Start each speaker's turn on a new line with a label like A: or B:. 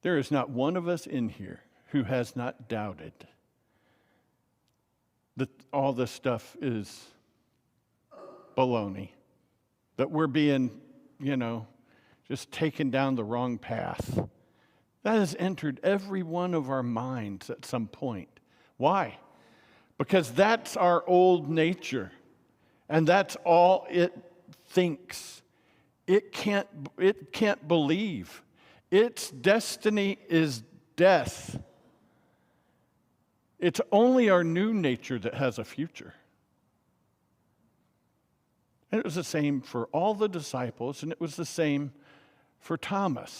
A: There is not one of us in here who has not doubted that all this stuff is baloney, that we're being, just taken down the wrong path. That has entered every one of our minds at some point. Why? Because that's our old nature, and that's all it thinks. It can't believe. Its destiny is death. It's only our new nature that has a future. And it was the same for all the disciples, and it was the same for Thomas.